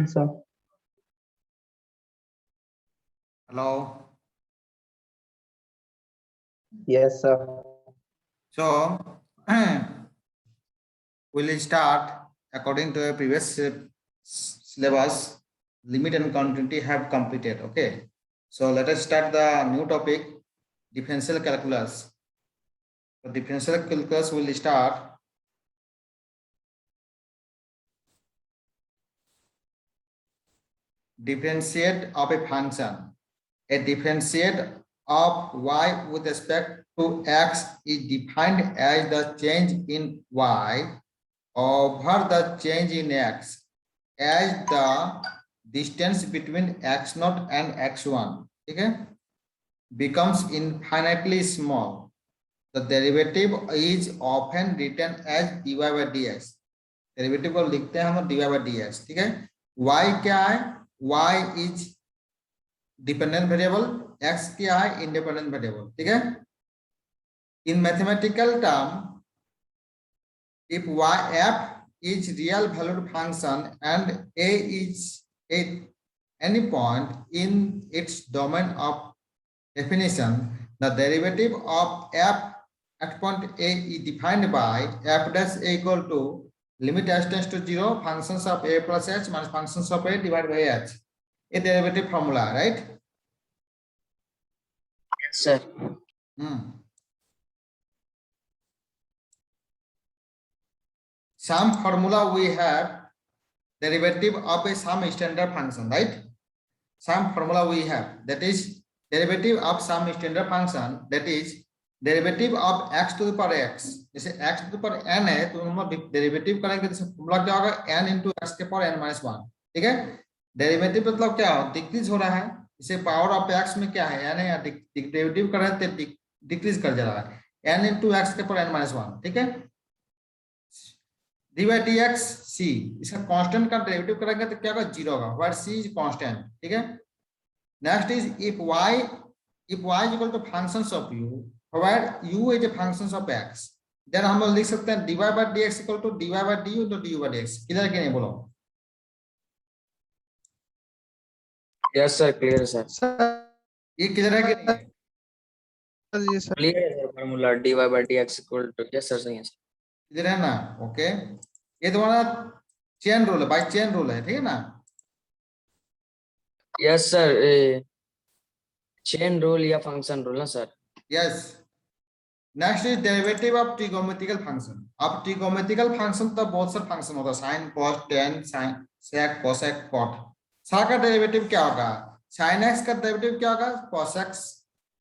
sir. Hello. Yes, sir. So we'll start according to a previous syllabus. Limit and continuity have completed. Okay. So let us start the new topic, differential calculus. So differential calculus will start. Differentiate of a function. A differentiate of y with respect to x is defined as the change in y over the change in x as the distance between x0 and x1, okay, becomes infinitely small. The derivative is often written as dy by dx. Derivative को लिखते हैं हम dy by dx. ठीक है. y क्या है? y is dependent variable, x क्या है? Independent variable. ठीक है. इन mathematical term, if f is real valued function and a is at any point in its domain of definition, the derivative of f at point a is defined by f dash a equal to limit h tends to 0 functions of a plus h minus functions of a divided by h. A derivative formula, right? Yes, sir. Some formula we have derivative of a some standard function, right? Some formula we have, that is derivative of some standard function, that is derivative of x to the power x. जैसे x to the power n है तो हम derivative करेंगे तो formula क्या होगा? n into x के power n minus 1. ठीक है. डेरिवेटिव मतलब क्या हो? डिक्रीज हो रहा है. इसे पावर ऑफ x में क्या है? n है, या डेरिवेटिव कर रहे हैं तो डिक्रीज कर जा रहा है. n into x के पावर n minus 1. ठीक है. dy by dx c, इसका कांस्टेंट का डेरिवेटिव करेंगे तो क्या होगा? 0 होगा. Where c is constant. ठीक है. Next is if y is equal to functions of u, where u is a functions of x, then हम लोग लिख सकते हैं dy by dx equal to dy by du into du by dx. Clear कि नहीं बोलो? Yes, sir. Clear, sir. ये clear है कि नहीं? Yes, sir. Clear है sir. Formula dy by dx equal to. Yes, sir. सही है. क्लियर है ना? ओके. ये तुम्हारा चेन रूल है, बाय चेन रूल है. ठीक है ना? Yes, sir. Chain rule या function rule ना sir? Yes. Next is derivative of trigonometrical function. अब ट्रिगोमेट्रिकल फंक्शन तो बहुत सारे फंक्शन होता है, sine, cos, tan, sine, sec, cosec, cot. सारा का डेरिवेटिव क्या होगा? साइन एक्स का डेरिवेटिव क्या होगा? Cos x.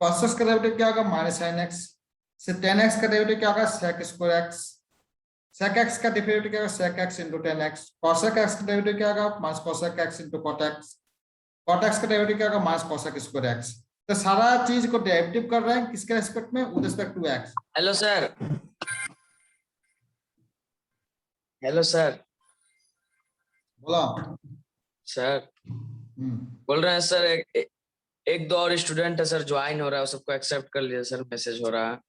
कॉस एक्स का डेरिवेटिव क्या होगा? Minus sine x. से टेन एक्स का डेरिवेटिव क्या होगा? Sec square x. Sec x का डेरिवेटिव क्या होगा? Sec x into tan x. Cosec x का डेरिवेटिव क्या होगा? Minus cosec x into cot x. Cot x का डेरिवेटिव क्या होगा? Minus cosec square x. तो सारा चीज को डेरिवेटिव कर रहे हैं किसके रेस्पेक्ट में? With respect to x. Hello sir. Hello sir. बोलो सर. बोल रहे हैं सर, एक दो और स्टूडेंट है सर, ज्वाइन हो रहा है, सबको एक्सेप्ट कर लिया सर, मैसेज हो रहा है.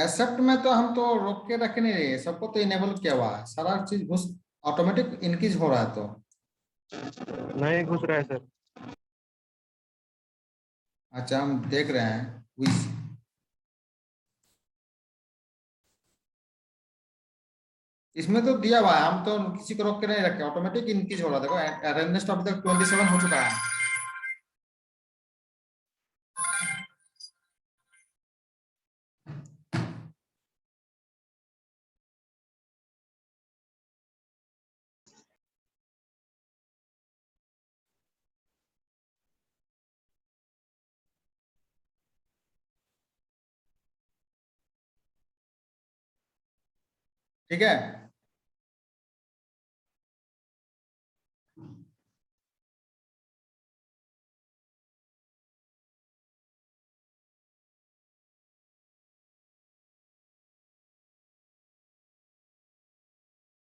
एक्सेप्ट में तो हम तो रोक के रख नहीं रहे, सबको तो इनेबल किया हुआ है. सारा चीज घुस ऑटोमेटिक इंक्रीज हो रहा है. तो नहीं घुस रहा है सर. अच्छा, हम देख रहे हैं. इसमें तो दिया हुआ है, हम तो किसी को रोक के नहीं रखे, ऑटोमेटिक इंक्रीज हो रहा है. देखो अटेंडेंस अभी तक 27 हो चुका है. ठीक है.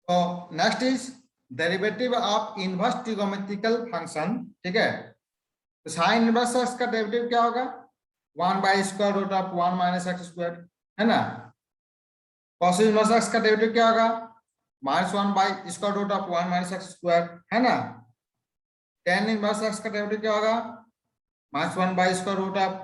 तो next is derivative of inverse trigonometrical function. ठीक है. तो साइन इनवर्स एक्स का डेरिवेटिव क्या होगा? 1 by square root of 1 minus x square, है ना. कॉस इनवर्स एक्स का डेरिवेटिव क्या होगा? -1 by square root of 1 minus x square, है ना। tan इनवर्स एक्स का डेरिवेटिव क्या होगा? -1 by square root of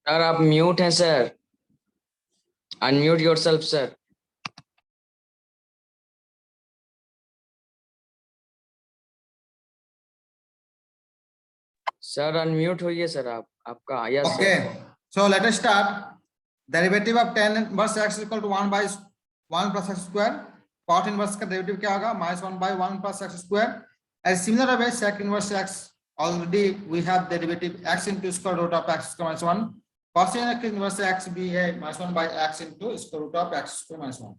sir आप म्यूट हैं sir, unmute yourself sir. Sir unmute होइए सर आप, आपका yes okay. Sir. So let us start. Derivative of tan inverse x equal to 1 by 1 plus x square. cot inverse का derivative क्या होगा? -1 by 1 plus x square. As similar way sec inverse x, already we have derivative x into square root of x square -1। cosec inverse x भी है -1 by x into square root of x square -1।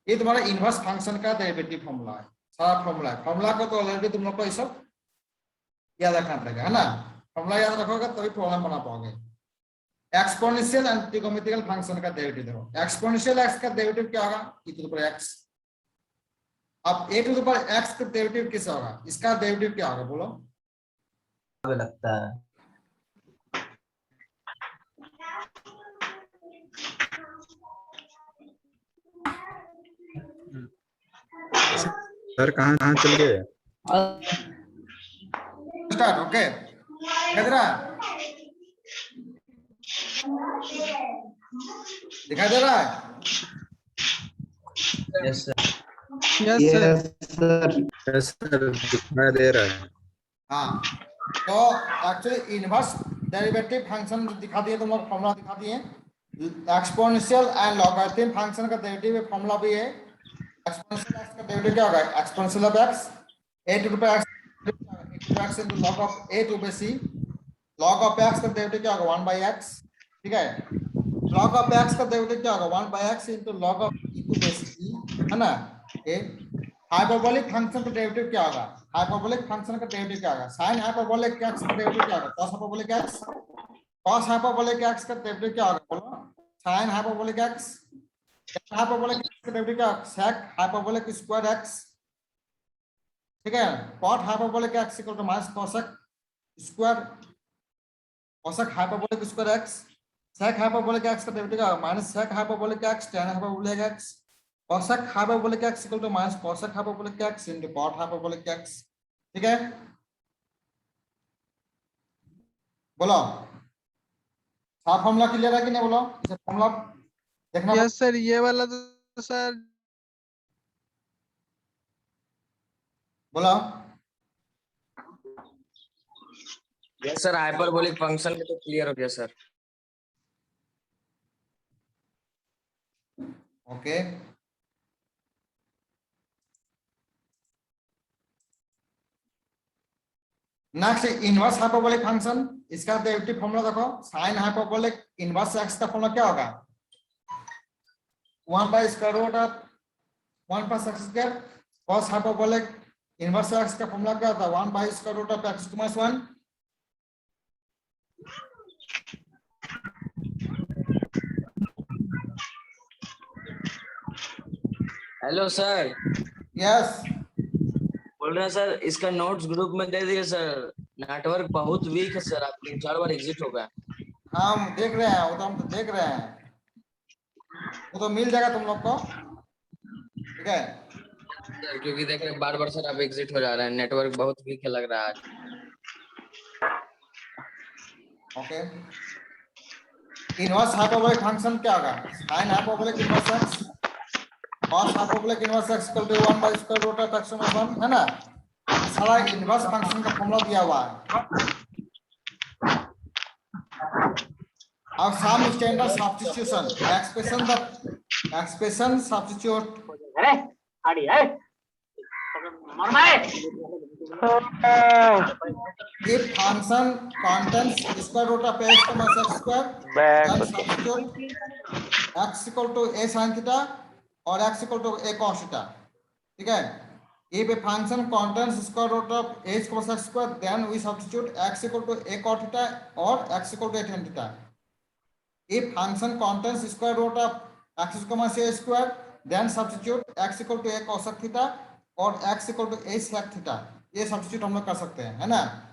ये तुम्हारा inverse function का derivative formula है, सारा formula है। Formula को तो ऑलरेडी तुम लोग को ये सब याद रखना पड़ेगा, है ना। फॉर्मूला याद रखोगे तभी प्रॉब्लम बना पाओगे। एक्सपोनेंशियल एंड ट्रिगोनोमेट्रिकल फंक्शन का डेरिवेटिव देखो। एक्सपोनेंशियल x का डेरिवेटिव क्या होगा? e to the power x। अब a to the power x का डेरिवेटिव किस होगा? इसका डेरिवेटिव क्या होगा बोलो? लगता है सर कहाँ कहाँ चल गए? स्टार्ट। ओके, दिखा दे रहा है? Yes sir. यस सर दिखाई दे रहा है। हाँ, तो एक्चुअली इनवर्स डेरिवेटिव फंक्शन दिखा दिए, तुम लोग फॉर्मूला दिखा दिए। एक्सपोनेंशियल एंड लॉगरिथम फंक्शन का डेरिवेटिव फॉर्मूला भी है। एक्सपोनेंशियल x का डेरिवेटिव क्या होगा? Exponential of x a to the power x into log of a to base c। log of x का डेरिवेटिव क्या होगा? 1 by x, ठीक है। log of x का डेरिवेटिव क्या होगा? 1 by x into log of e to base c, है ना। ए हाइपरबोलिक फंक्शन का डेरिवेटिव क्या होगा? हाइपरबोलिक फंक्शन का डेरिवेटिव क्या होगा? sin हाइपरबोलिक x का डेरिवेटिव क्या होगा? cos hyperbolic x। cos hyperbolic x का डेरिवेटिव क्या होगा बोलो? sin hyperbolic x। Hyperbolic x का डेरिवेटिव क्या होगा? sec हाइपरबोलिक स्क्वायर x, ठीक है। cot hyperbolic x equal to minus cosec स्क्वायर cosec hyperbolic square x। sec hyperbolic x का डेरिवेटिव क्या होगा? Minus sec hyperbolic x tan hyperbolic x। cosec hyperbolic x equal to minus cosec hyperbolic x into cot hyperbolic x, ठीक है। बोलो साफ formula clear है कि नहीं? बोलो इसे फॉर्मूला देखना। यस सर, ये वाला तो सर बोलो। यस सर, हाइपरबोलिक फंक्शन में तो क्लियर हो गया sir. Okay, next inverse hyperbolic function, इसका डेरिवेटिव फॉर्मूला देखो। sin हाइपरबोलिक इनवर्स x का फॉर्मूला क्या होगा? 1 by square root of 1 plus x square. cos hyperbolic inverse x का फॉर्मूला क्या होता है? 1 by square root of x minus 1। Hello sir. Yes, बोल रहे हैं सर, इसका नोट्स ग्रुप में दे दिए सर। नेटवर्क बहुत वीक है सर, आप 3-4 बार एग्जिट हो गए। हम देख रहे हैं, वो तो हम तो देख रहे हैं, वो तो मिल जाएगा तुम लोग को, ठीक है। सर क्योंकि देख रहे बार बार सर आप एग्जिट हो जा रहे हैं, नेटवर्क बहुत वीक है लग रहा है। ओके, इनवर्स हाइपरबोलिक फंक्शन क्या होगा? sin hyperbolic inverse x cos hyperbolic inverse x equal to 1 by square root of x minus 1, है ना। सारा इनवर्स फंक्शन का फॉर्मूला दिया हुआ है। अब some standard substitution, expression the expression substitute If function contains square root of x comma x square, then substitute x equal to a sin theta or x equal to a cos theta. Okay. If a function contains square root of h cos x square, then we substitute x equal to a cos theta or x equal to a tan theta. If function contains square root of x comma c square, then substitute x equal to a cos theta और x equal to a sec theta. ये substitute हम लोग कर सकते हैं, है ना?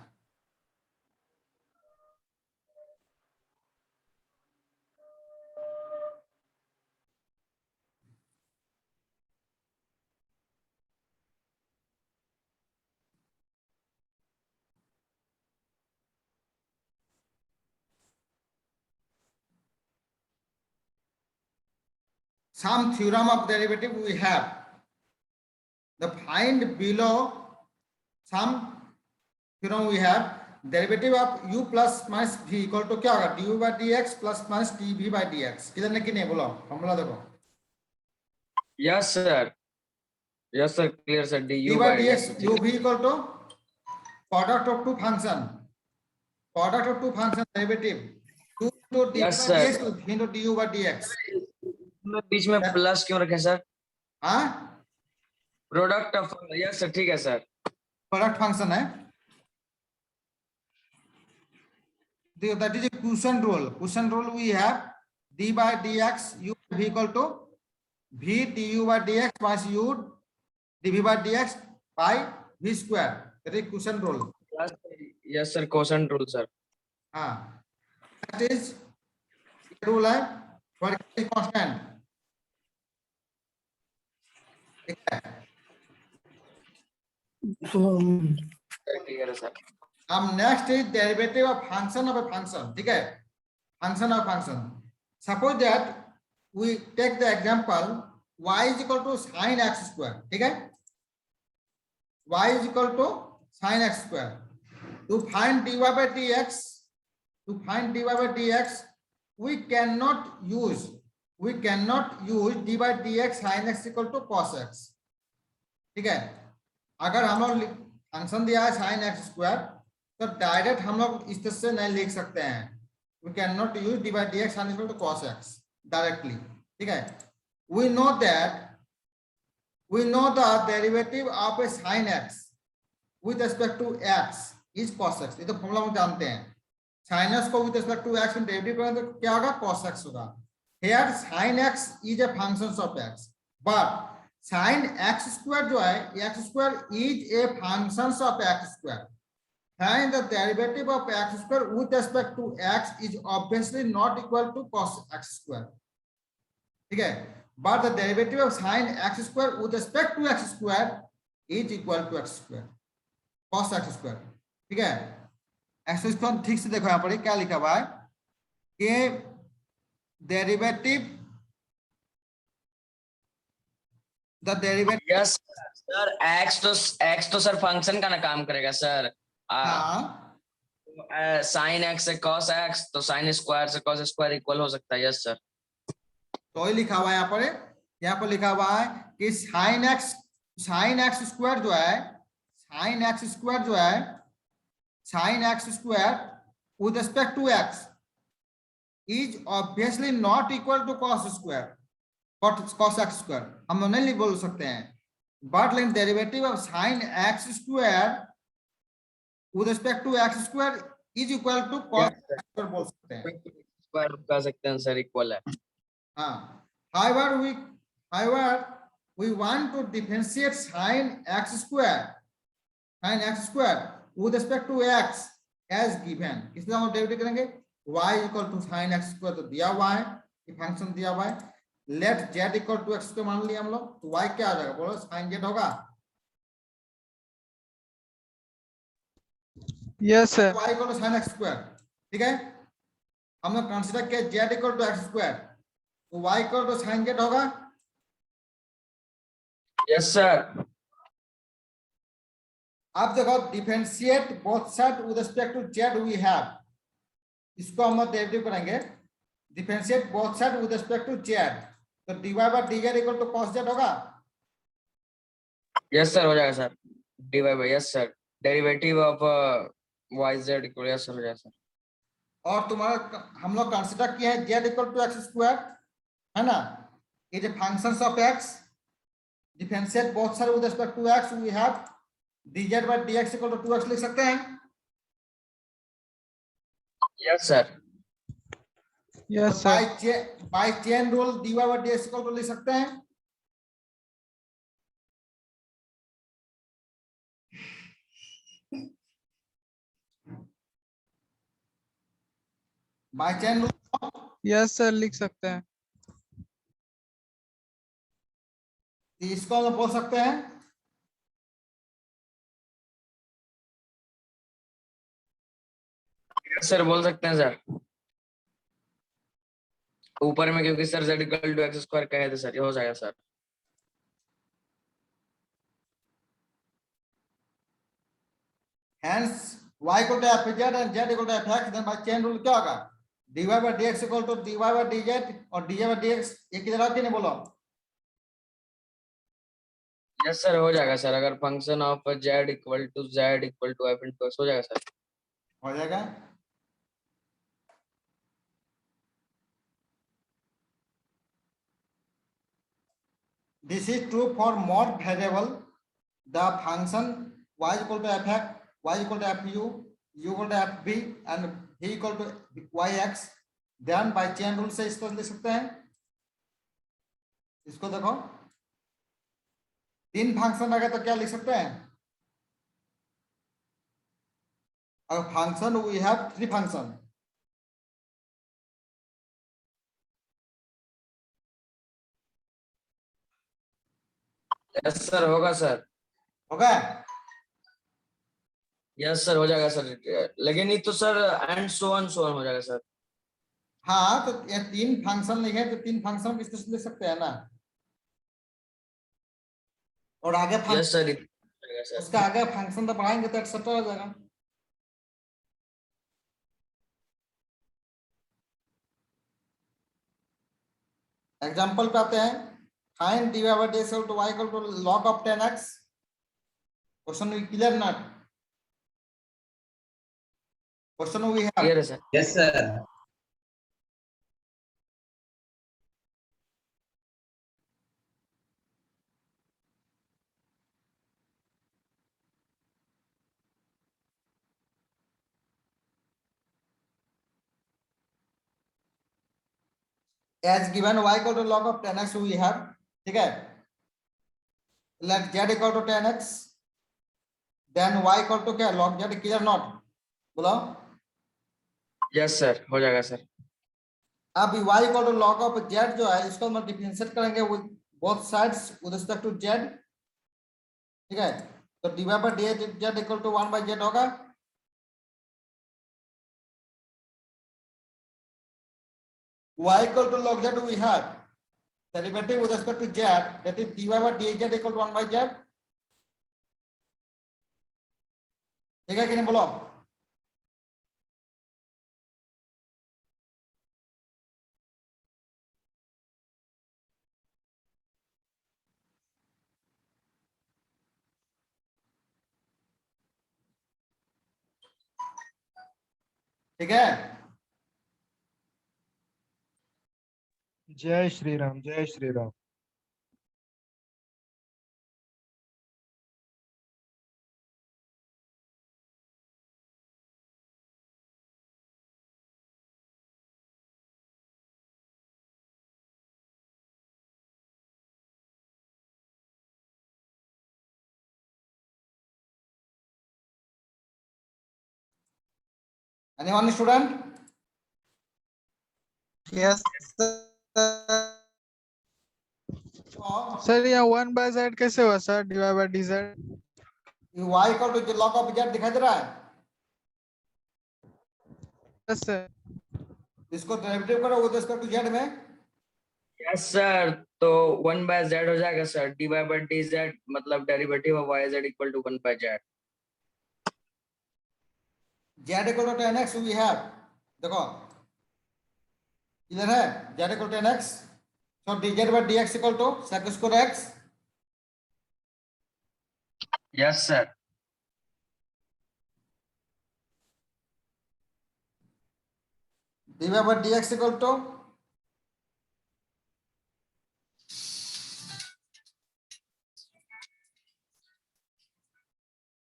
Some theorem of derivative we have. The find below some theorem we have. Derivative of u plus minus v equal to क्या होगा? du by dx plus minus dv by dx. किधर ने किने बोलो? फॉर्मूला देखो. Yes sir. Yes sir, clear sir. du by dx uv equal to product of two function. Product of two function derivative. 2 into d by Yes, sir. dx into du by dx. बीच में plus क्यों रखे sir? हाँ? Product of yes sir, ठीक है sir. Product function है. That is a quotient rule. Quotient rule we have d by dx u v equal to v du by dx plus u dv by dx by v square. That is quotient rule. Yes sir, quotient rule sir. हाँ. That is rule है for constant. ठीक है. Clear है sir. अब next is derivative of function of a function. ठीक है? Function of function. Suppose that we take the example y is equal to sin x square. ठीक है? Y is equal to sin x square. To find dy by dx, we cannot use d by dx sin x equal to cos x. ठीक है? अगर हम लोग function दिया है sin x square, तो डायरेक्ट हम लोग इस तरह से नहीं लिख सकते हैं. We cannot use d by dx sin equal to cos x directly. ठीक है? We know the derivative of a sin x with respect to x is cos x. ये तो फॉर्मूला हम जानते हैं. sin x को with respect to x में derivative करें तो क्या होगा? cos x होगा. Here sin x is a function of x, but sin x square जो है, x square is a function of x square. And the derivative of x square with respect to x is obviously not equal to cos x square. ठीक है? But the derivative of sin x square with respect to x square is equal to x square, cos x square. ठीक है? ऐसे इसको ठीक से देखो यहाँ पर क्या लिखा हुआ है कि डेरिवेटिव यस सर, x तो सर फंक्शन का ना काम करेगा सर. साइन एक्स से cos x, तो साइन स्क्वायर से cos स्क्वायर इक्वल हो सकता है. Yes sir. तो ही लिखा हुआ है यहाँ पर लिखा हुआ है कि sin x स्क्वायर जो है, sin x square with respect to x is obviously not equal to cos x square. हम नहीं बोल सकते हैं. But like derivative of sin x square with respect to x square is equal to cos x square बोल सकते हैं. Square कह सकते हैं सर, इक्वल है. हाँ. However, we want to differentiate sin x square with respect to x as given. किससे हम डेरिवेटिव करेंगे? y equal to sin x square तो दिया हुआ है, ये फंक्शन दिया हुआ है. Let z equal to x square मान लिया हम लोग, तो y क्या आ जाएगा? बोलो sin z होगा. Yes sir. y equal to sin x square. ठीक है? हम लोग कंसीडर किया z equal to x square, तो y equal to sin z होगा. Yes sir. अब देखो differentiate both side with respect to z we have. इसको हम लोग डेरिवेटिव करेंगे. Differentiate both side with respect to z, तो dy by dz equal to cos z होगा. Yes sir हो जाएगा sir dy by yes sir derivative of yz equal yes sir हो जाएगा सर और तुम्हारा हम लोग कंसिडर किया है z equal to x square, है ना? It is functions of x, differentiate both side with respect to x, we have dz by dx equal to 2x लिख सकते हैं। Yes sir yes sir by chain rule dy by dx equal to लिख सकते हैं। By chain rule yes sir लिख सकते हैं। इसको हम बोल सकते हैं यस सर बोल सकते हैं सर ऊपर में क्योंकि sir z equal to x square कहे थे सर ये हो जाएगा sir hence y equal to fz and z equal to fx, then by chain rule क्या होगा? dy by dx equal to dy by dz और dy by dx एक ही तरह की नहीं बोलो। यस सर हो जाएगा सर अगर function of z equal to f into x हो जाएगा सर हो जाएगा। This is true for more variable. The function y equal to fx, y equal to fu, u equal to fv and v equal to yx, then by chain rule से इसको लिख सकते हैं। इसको देखो, तीन फंक्शन आ गए तो क्या लिख सकते हैं? अगर function we have three function, yes sir होगा सर होगा? यस सर हो जाएगा सर लेकिन नहीं तो सर एंड सो ऑन हो जाएगा सर हाँ, तो ये तीन फंक्शन लिखे तो तीन फंक्शन किस तरह से लिख सकते हैं ना? और आगे यस सर उसका आगे फंक्शन तो बढ़ाएंगे तो एक्सेट्रा हो जाएगा। एग्जांपल पे आते हैं, find dy by dx equal to y equal to log of 10x। Question we clear not? Question we have clear है sir yes sir as given y equal to log of 10x we have, ठीक है? Let z equal to 10x, then y equal to क्या? log z, clear not? बोलो। Yes sir हो जाएगा sir अब y equal to log of z जो है इसको हम डिफरेंशिएट करेंगे with both sides with respect to z, ठीक है? तो dy by dz equal to 1 by z होगा। y equal to log z we have derivative with respect to z, that is dy by dz equal to 1 by z, ठीक है कि नहीं बोलो? ठीक है? जय श्री राम जय Shri Ram. Anyone student? Yes sir यहाँ 1/z कैसे हुआ sir divide by dz? y equal to log of z दिखाई दे रहा है? यस सर इसको डेरिवेटिव करो विद रिस्पेक्ट टू z में, यस सर तो 1 बाय z हो जाएगा सर dy बाय dz मतलब derivative of yz equal to 1 by z z equal to 10x we have, देखो इधर है z equal to 10x, so dz by dx equal to sec square x, yes sir. dy by dx equal to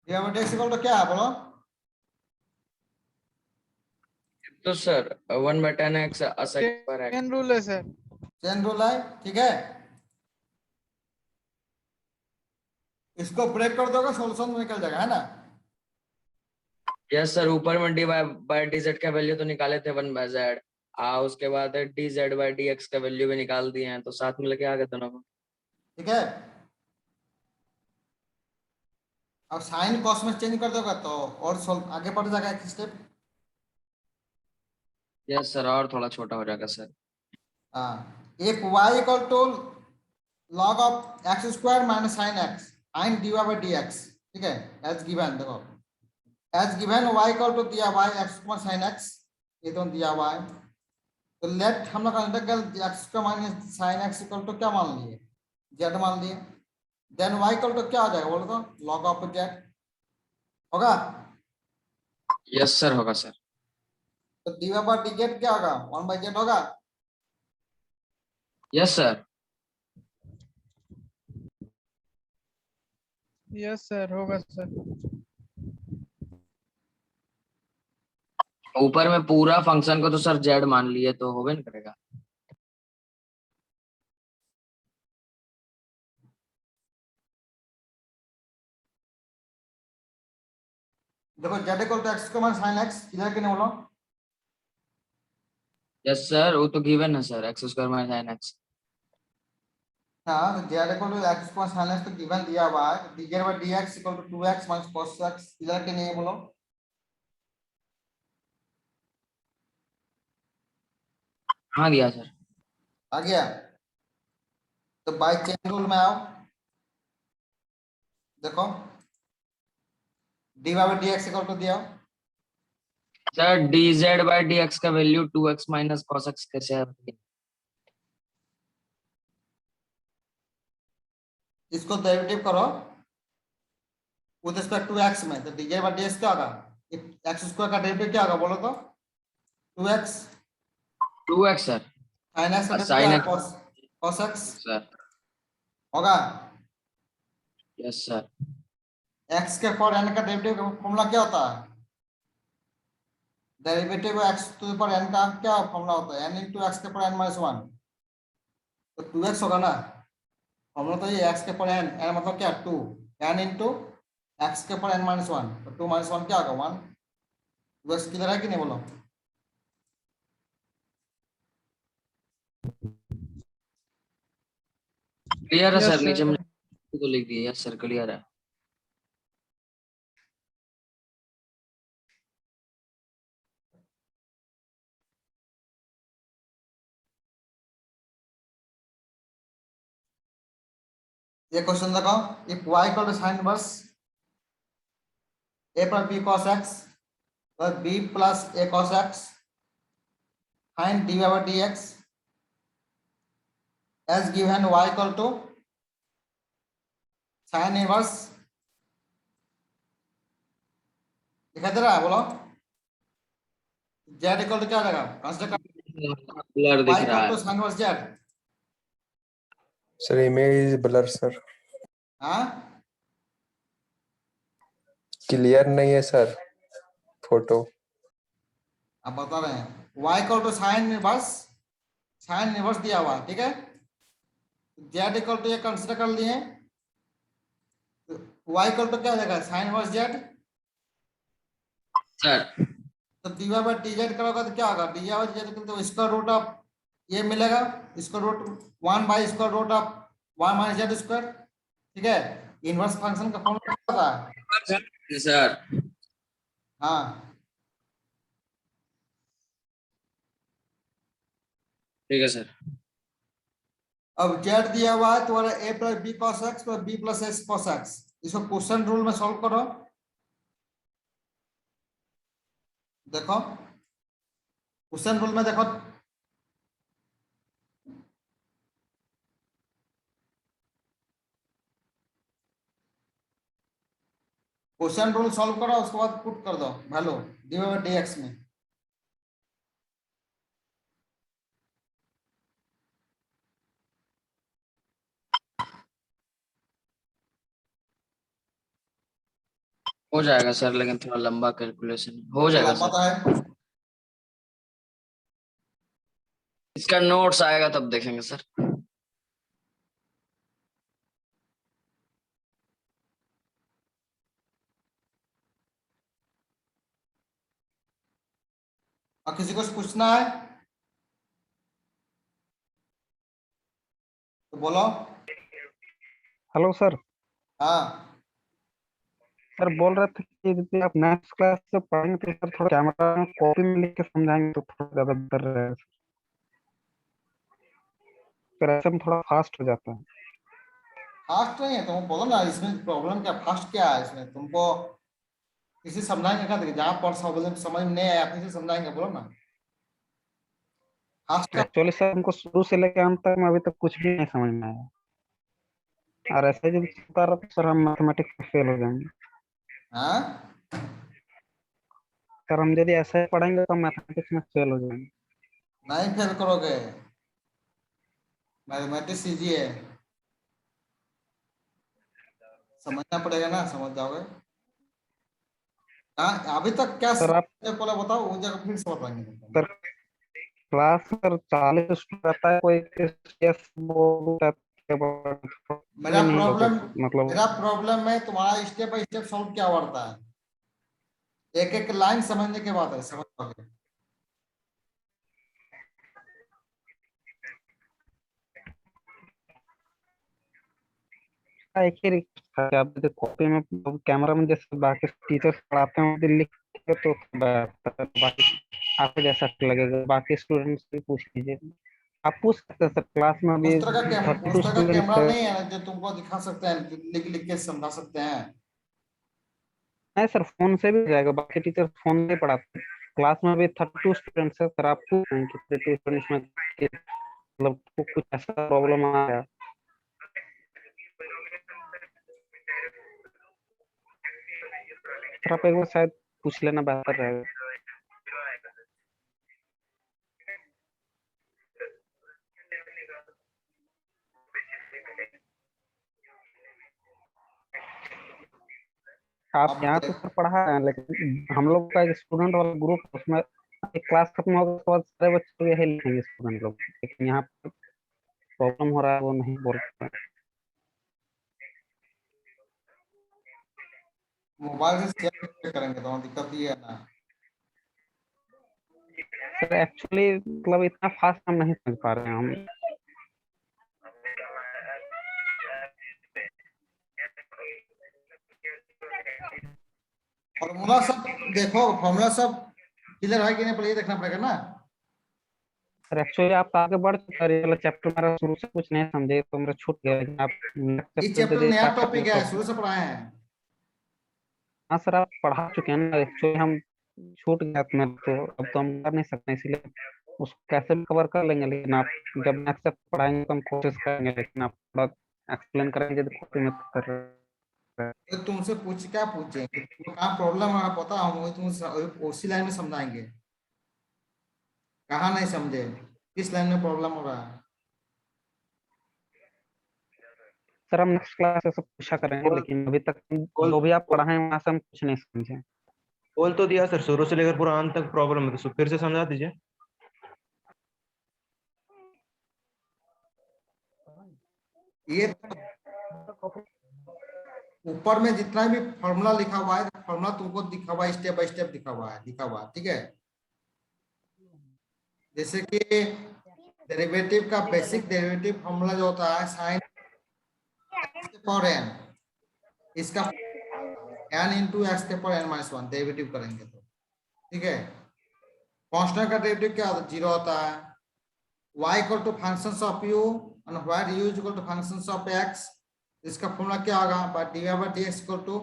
dy by dx equal to क्या है बोलो? तो sir 1/10x asec पर x। Chain rule है sir. Chain rule है, ठीक है। इसको ब्रेक कर दोगे सोल्यूशन निकल जाएगा, है ना? यस सर, ऊपर में dy बाय dz का वैल्यू तो निकाले थे 1/z, उसके बाद dz बाय dx का वैल्यू भी निकाल दिए हैं, तो साथ में लेके आ गए दोनों को। ठीक है। अब साइन कॉस में चेंज कर दोगे तो और आगे बढ़ जाएगा एक स्टेप। यस सर, और थोड़ा छोटा हो जाएगा सर। हाँ, एक y equal to log of x square minus sine x sine dy by dx, ठीक है, एज गिवन। देखो as given y equal to दिया y एक्स साइन एक्स, ये तो दिया y। तो लेट हम लोग इंटीग्रल एक्स का minus sine x equal to क्या मान लिए, z मान लिए। देन y इक्वल टू क्या आ जाएगा बोलो तो, log ऑफ z होगा। यस सर, होगा सर। तो dy बाई dz क्या होगा, 1/z होगा। Yes sir. यस सर, होगा सर। ऊपर में पूरा फंक्शन को तो सर z मान लिए, तो होबे नहीं करेगा। देखो z इक्वल टू एक्स का माइनस साइन एक्स, इधर के नहीं बोलो। यस सर, वो तो गिवन है sir, x square minus sin x। हाँ, तो z equal to x plus sine x तो गिवन दिया हुआ है। dz by dx equal to 2x minus cos x, इधर के नहीं बोलो। हाँ दिया सर। आ गया। तो बाय चेन रूल में आओ, देखो dy by dx equal to दिया। सर dz बाय dx का value 2x minus cos x कैसे है? इसको डेरिवेटिव करो विद रिस्पेक्ट टू x में, तो dz बाय dx क्या होगा, एक्स स्क्वायर का डेरिवेटिव क्या होगा बोलो तो, 2x 2x sir. sin x का sin derivative x cos x sir. होगा। Yes sir. x के पर n का डेरिवेटिव का फॉर्मूला क्या होता है, derivative x to the power n का क्या फॉर्मूला होता है, n into x के पावर n माइनस 1, तो 2x होगा ना। फॉर्मूला तो ये x के पावर n, n मतलब क्या 2, n into x के पावर n माइनस 1, तो 2 माइनस 1 क्या होगा 1। 2x किधर है कि नहीं बोलो। क्लियर है यस सर, नीचे में सर। तो लिख दिए। यस सर, क्लियर है। ये क्वेश्चन देखो, if y equal to sine inverse a पर b cos x plus b plus a cos x sin dy by dx as given y equal to sine inverse, दिखाई दे रहा है बोलो। z equal to क्या आ जाएगा, consider blur y दिख रहा इक्वल है। To sine inverse z। Sir image is blur sir, हाँ, क्लियर नहीं है सर फोटो। अब बता रहे हैं y equal to sine inverse दिया हुआ, ठीक है। z इक्वल टू ये कंसीडर कर लिए, y इक्वल टू क्या हो जाएगा साइन इनवर्स z। सर तो dy बाय dz करोगे तो क्या होगा, dy बाय dz तो स्क्वायर रूट ऑफ ये मिलेगा, square root 1 by square root of 1 minus z square, ठीक है। इनवर्स फंक्शन का फॉर्मूला क्या होता है। सर हाँ, ठीक है सर। अब z दिया हुआ है तुम्हारा a plus b cos x plus b plus s cos x, इसको क्वेश्चन रूल में सॉल्व करो। देखो क्वेश्चन रूल में देखो, क्वेश्चन रूल सॉल्व करो, उसके बाद पुट कर दो वैल्यू डिवाइड बाय dx में। हो जाएगा सर, लेकिन थोड़ा लंबा कैलकुलेशन हो जाएगा लंबा सर। तो है। इसका नोट्स आएगा तब देखेंगे सर। और किसी को पूछना है तो बोलो। Hello sir. हाँ सर बोल रहे थे कि यदि आप नेक्स्ट क्लास से पढ़ेंगे तो सर थोड़ा कैमरा में कॉपी में लिख के समझाएंगे तो थोड़ा ज्यादा बेहतर रहेगा सर। फिर ऐसे में थोड़ा फास्ट हो जाता है। फास्ट नहीं है, तुम बोलो ना इसमें प्रॉब्लम क्या, फास्ट क्या है इसमें तुमको? किसी समझाएंगे क्या? जहाँ पर समझ में नहीं आया किसी समझाएंगे, बोलो ना। फास्ट क्या? एक्चुअली सर हमको शुरू से लेकर अंत तक में अभी तक कुछ भी नहीं समझ में आया, और ऐसे यदि चलता रहा तो सर हम मैथमेटिक्स में फेल हो जाएंगे। हाँ सर हम यदि ऐसे ही पढ़ेंगे तो मैथमेटिक्स में फेल हो जाएंगे। नहीं फेल करोगे, मैथमेटिक्स इजी है, समझना पड़ेगा ना, समझ जाओगे। हाँ अभी तक क्या सर आप पहले बताओ, वो जगह फिर से बताएंगे तुमको। सर क्लास सर 40 स्टूडेंट रहता है, कोई केस बोलता है मेरा नहीं लोगे प्रॉब्लम मतलब। मेरा प्रॉब्लम है तुम्हारा स्टेप बाय स्टेप सॉल्व क्या पड़ता है, एक एक लाइन समझने के बाद है, समझ पाओगे। एक ही रिक्वेस्ट था कि आप यदि कॉपी में कैमरा में जैसे बाकी टीचर्स पढ़ाते हैं यदि लिख के तो बेहतर है। बाकी आपको जैसा लगेगा बाकी स्टूडेंट्स से पूछ लीजिए। आप पूछ सकते हैं सर, क्लास में अभी 32 उस तरह का स्टूडेंट्स कैमरा है। नहीं है जो तुमको दिखा सकते हैं, लिख लिख के समझा सकते हैं। नहीं सर फोन से भी हो जाएगा, बाकी टीचर फोन नहीं पढ़ाते। क्लास में अभी 32 स्टूडेंट्स है सर, आप पूछ रहे हैं कि 32 स्टूडेंट्स में मतलब कुछ ऐसा प्रॉब्लम आ रहा है। सर आप एक बार शायद पूछ लेना बेहतर रहेगा। आप अब यहाँ तो सर पढ़ा रहे हैं, लेकिन हम लोग का एक स्टूडेंट वाला ग्रुप है, उसमें एक क्लास खत्म होगा उसके बाद सारे बच्चे तो यही लिखेंगे स्टूडेंट लोग, लेकिन यहाँ पर प्रॉब्लम हो रहा है वो नहीं बोल रहे हैं। मोबाइल से शेयर करेंगे तो दिक्कत ये है ना। सर एक्चुअली मतलब इतना फास्ट हम नहीं समझ पा रहे हैं हम। फॉर्मूला सब देखो, फॉर्मूला सब क्लियर है कि नहीं पहले ये देखना पड़ेगा ना। सर एक्चुअली आप आगे बढ़ चुके हैं, ये वाला चैप्टर मेरा शुरू से कुछ नहीं समझे तो मेरा छूट गया, लेकिन आप ये नेक्स्ट चैप्टर चैप्टर दे नया स्टार्ट टॉपिक है, करेंगे शुरू तो। से पढ़ाए हैं। हाँ सर आप पढ़ा चुके हैं ना, एक्चुअली हम छूट गया मैं तो अब तो हम कर नहीं सकते, इसलिए उसको कैसे भी कवर कर लेंगे, लेकिन आप जब नेक्स्ट चैप्टर पढ़ाएंगे तो हम कोशिश करेंगे, लेकिन आप थोड़ा एक्सप्लेन करेंगे तो कॉपी में कर रहे हैं। तो तुमसे पूछ क्या पूछेंगे, तुमको कहाँ प्रॉब्लम है पता, हम वही तुमसे उसी लाइन में समझाएंगे। कहाँ नहीं समझे, किस लाइन में प्रॉब्लम हो रहा है। सर हम नेक्स्ट क्लास से सब पूछा करेंगे, बोल लेकिन अभी तक बोल जो भी आप पढ़ाए हैं वहाँ से हम कुछ नहीं समझे। बोल तो दिया सर, शुरू से लेकर पूरा अंत तक प्रॉब्लम है, तो फिर से समझा दीजिए। ये ऊपर में जितना भी फॉर्मूला लिखा हुआ है, फॉर्मूला तुमको दिखा हुआ है, स्टेप बाय स्टेप लिखा हुआ है, ठीक है। जैसे कि डेरिवेटिव का बेसिक डेरिवेटिव फॉर्मूला जो होता है साइन पावर एन, इसका एन इंटू एक्स के power n minus one derivative करेंगे तो, ठीक है। कांस्टेंट का डेरिवेटिव क्या होता है, जीरो होता है। y equal to functions of u and where u is equal to functions of x, इसका फॉर्मूला क्या होगा, by dy by dx equal to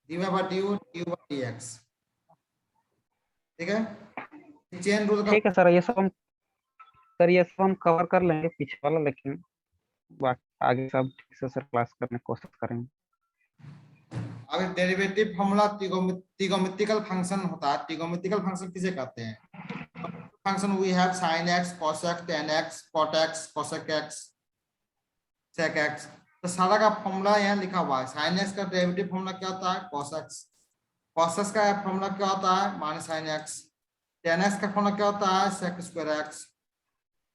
dy by du du by dx, ठीक है। चेन रूल का ठीक है सर, ये सब हम कवर कर लेंगे पीछे वाला, लेकिन बाकी आगे सब ठीक से सर क्लास करने की कोशिश करेंगे। अब डेरिवेटिव फॉर्मूला ट्रिगोनोमेट्रिकल फंक्शन होता है। ट्रिगोनोमेट्रिकल फंक्शन किसे कहते हैं? Function we have sin x cos x tan x cot x cosec x sec x। तो सारा का फॉर्मूला यहाँ लिखा हुआ है। sin x का डेरिवेटिव फॉर्मूला क्या होता है? cos x। cos x का फॉर्मूला क्या होता है? Minus sin x। tan x का फॉर्मूला क्या होता है? sec square x।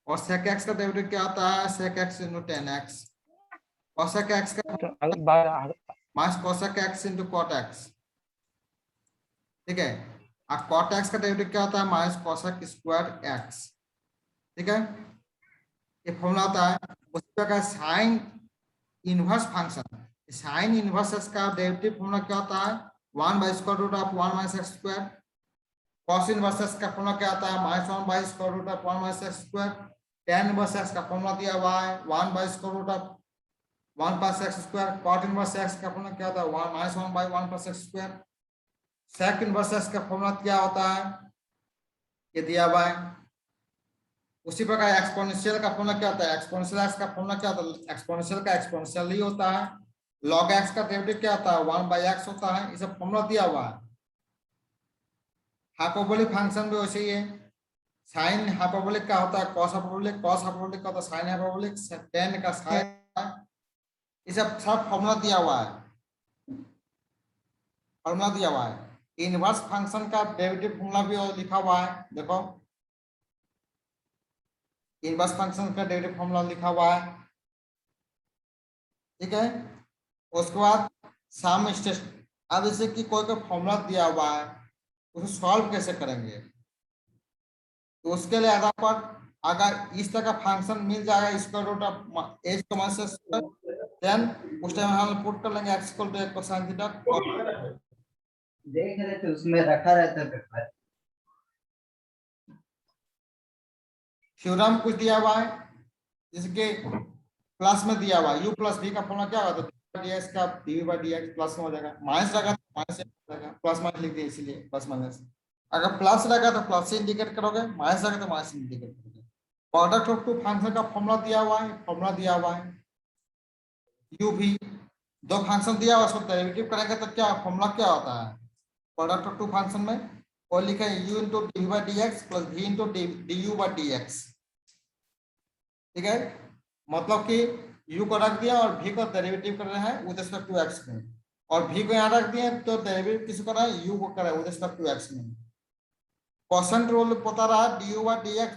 और sec x का डेरिवेटिव क्या होता है? sec x into tan x। cosec x का तो अगर बार minus cosec x into cot x। ठीक है। अब cot x का डेरिवेटिव क्या होता है? Minus cosec square x। ठीक है, ये फॉर्मूला होता है। उसी प्रकार sine inverse function, sine inverse का डेरिवेटिव फॉर्मूला क्या होता है? 1 by square root of 1 minus x square. cos inverse का फॉर्मूला क्या आता है? Minus 1 by square root of 1 minus x square. tan inverse का फॉर्मूला दिया हुआ है 1 by square root of 1 plus x square. cot inverse x का formula क्या होता है? 1 minus 1 by 1 plus x square. sec inverse का फॉर्मूला क्या होता है? ये दिया हुआ है। उसी प्रकार एक्सपोनेंशियल का फॉर्मूला क्या होता है? एक्सपोनेंशियल x का फॉर्मूला क्या होता है? एक्सपोनेंशियल का एक्सपोनेंशियल ही होता है। log x का डेरिवेटिव क्या होता है? 1 बाय x होता है। ये सब फॉर्मूला दिया हुआ है। हाइपरबोलिक फंक्शन भी वैसे ही है। साइन हाइपरबोलिक का होता है cos हाइपरबोलिक, cos हाइपरबोलिक का होता है sin हाइपरबोलिक, tan का sin। ये सब फॉर्मूला दिया हुआ है। फॉर्मूला दिया हुआ है। इनवर्स फंक्शन का डेरिवेटिव फॉर्मूला भी लिखा हुआ है। देखो, इनवर्स फंक्शन का डेरिवेटिव फॉर्मूला लिखा हुआ है। ठीक है, उसके बाद सम स्टेशन। अब जैसे कि कोई का फॉर्मूला दिया हुआ है, उसे सॉल्व कैसे करेंगे? तो उसके लिए आधार पर अगर इस तरह का फंक्शन मिल जाएगा स्क्वायर रूट ऑफ h को माइनस देन उस टाइम हम पुट कर लेंगे x equal to 1 cosine theta. देख रहे थे उसमें रखा रहता पेपर। थ्योरम कुछ दिया हुआ है, जिसके प्लस में दिया हुआ है u प्लस v का फॉर्मूला क्या होगा? तो dx का dv by dx प्लस में हो जाएगा। माइनस लगा तो माइनस हो जाएगा, प्लस माइनस लिख दिए इसलिए प्लस माइनस। अगर प्लस लगा तो प्लस से इंडिकेट करोगे, माइनस लगा तो माइनस से इंडिकेट करोगे। प्रोडक्ट ऑफ टू फंक्शन का फॉर्मूला दिया हुआ है। फॉर्मूला दिया हुआ है u v। दो फंक्शन दिया हुआ, उसको डेरिवेटिव करेंगे तो क्या फॉर्मूला क्या होता है? प्रोडक्ट ऑफ टू फंक्शन में वो लिखा है u into dv by dx plus v into du by dx। ठीक है, मतलब कि u को रख दिया और v को डेरिवेटिव कर रहे हैं विद रिस्पेक्ट टू x में, और v को यहाँ रख दिए तो डेरिवेटिव किसको कर रहा है? u को कर रहा है विद रिस्पेक्ट टू x में। क्वेश्चन रूल बता रहा है du by dx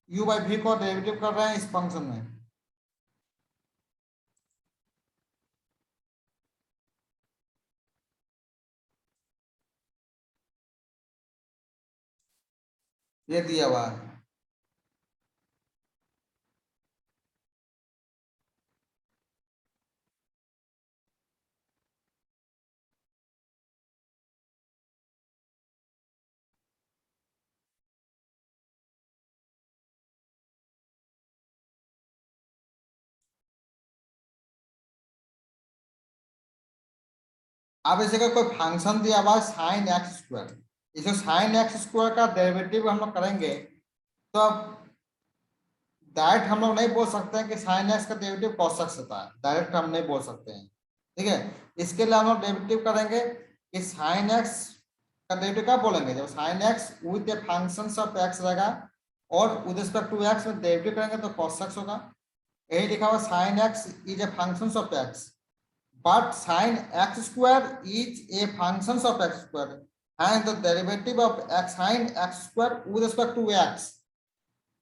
u by v को डेरिवेटिव कर रहे हैं इस फंक्शन में। ये दिया हुआ है। अब इसे कोई फंक्शन दिया हुआ है साइन एक्स स्क्वायर, इसे साइन एक्स स्क्वायर का डेरिवेटिव हम लोग करेंगे तो डायरेक्ट हम लोग नहीं बोल सकते हैं कि साइन एक्स का डेरिवेटिव cos x होता है। डायरेक्ट हम नहीं बोल सकते हैं। ठीक है, इसके लिए हम लोग डेरिवेटिव करेंगे कि साइन एक्स का डेरिवेटिव क्या बोलेंगे? जब sine x with a function of x रहेगा और विद रिस्पेक्ट टू एक्स में डेरिवेटिव करेंगे तो cos x होगा। यही लिखा हुआ sine x is a function of x but sin x square is a function of x square and the derivative of x sin x square with respect to x,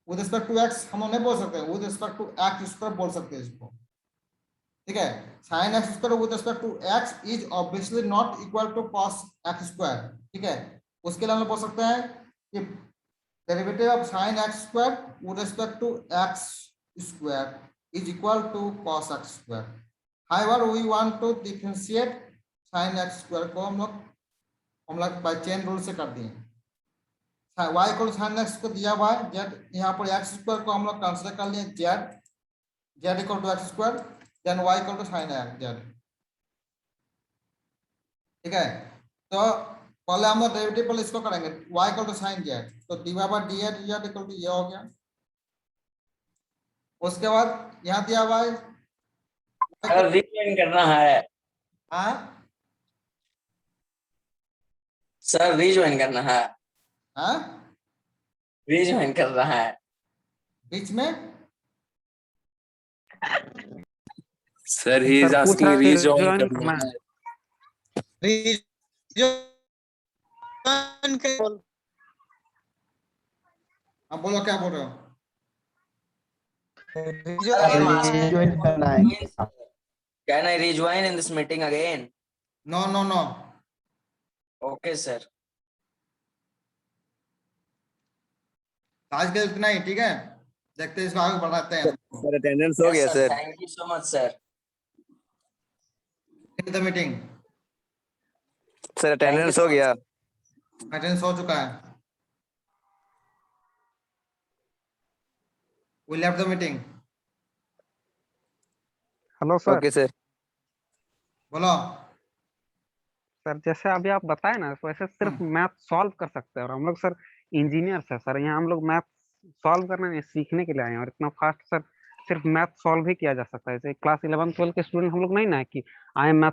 with respect to x हम नहीं बोल सकते, with respect to x square बोल सकते हैं इसको। ठीक है, sin x square with respect to x is obviously not equal to cos x square। ठीक है, उसके लिए हम बोल सकते हैं कि derivative of sin x square with respect to x square is equal to cos x square। However, we want to differentiate sin x square को हम लोग बाय चेन रूल से कर दिए। y इक्वल sin x को दिया हुआ है z, यहाँ पर x स्क्वायर को हम लोग कंसीडर कर लिए z equal to x square, then y equal to sin x z। ठीक है, तो पहले हम लोग डेरिवेटिव पहले इसको करेंगे y equal to sin z, तो dy by dx z equal to ये हो गया। उसके बाद यहाँ दिया हुआ है रिप्लेन करना है। हाँ सर रीज्वाइन करना है, हाँ रीज्वाइन कर रहा है। बीच में सर ही इज सर पूछ आस्किंग रहा है रीजॉइन join करना करना है। अब बोलो क्या बोल रहे हो? Can I rejoin in this meeting again? No no no, Okay, sir. आज के लिए इतना ही, ठीक है। देखते हैं इसको आगे बढ़ाते हैं। सर अटेंडेंस हो Yes, गया sir. Sir. Thank you so much, sir. The meeting sir attendance हो गया। अटेंडेंस हो चुका है। We left the meeting. Hello sir. Okay sir. बोलो। सर जैसे अभी आप बताए ना, वैसे सिर्फ मैथ सॉल्व कर सकते हैं, और हम लोग सर इंजीनियर्स है सर, यहाँ हम लोग मैथ सॉल्व करने नहीं सीखने के लिए आए हैं, और इतना फास्ट सर सिर्फ मैथ सॉल्व ही किया जा सकता है। जैसे क्लास 11 12 के स्टूडेंट हम लोग नहीं ना है कि आए मैथ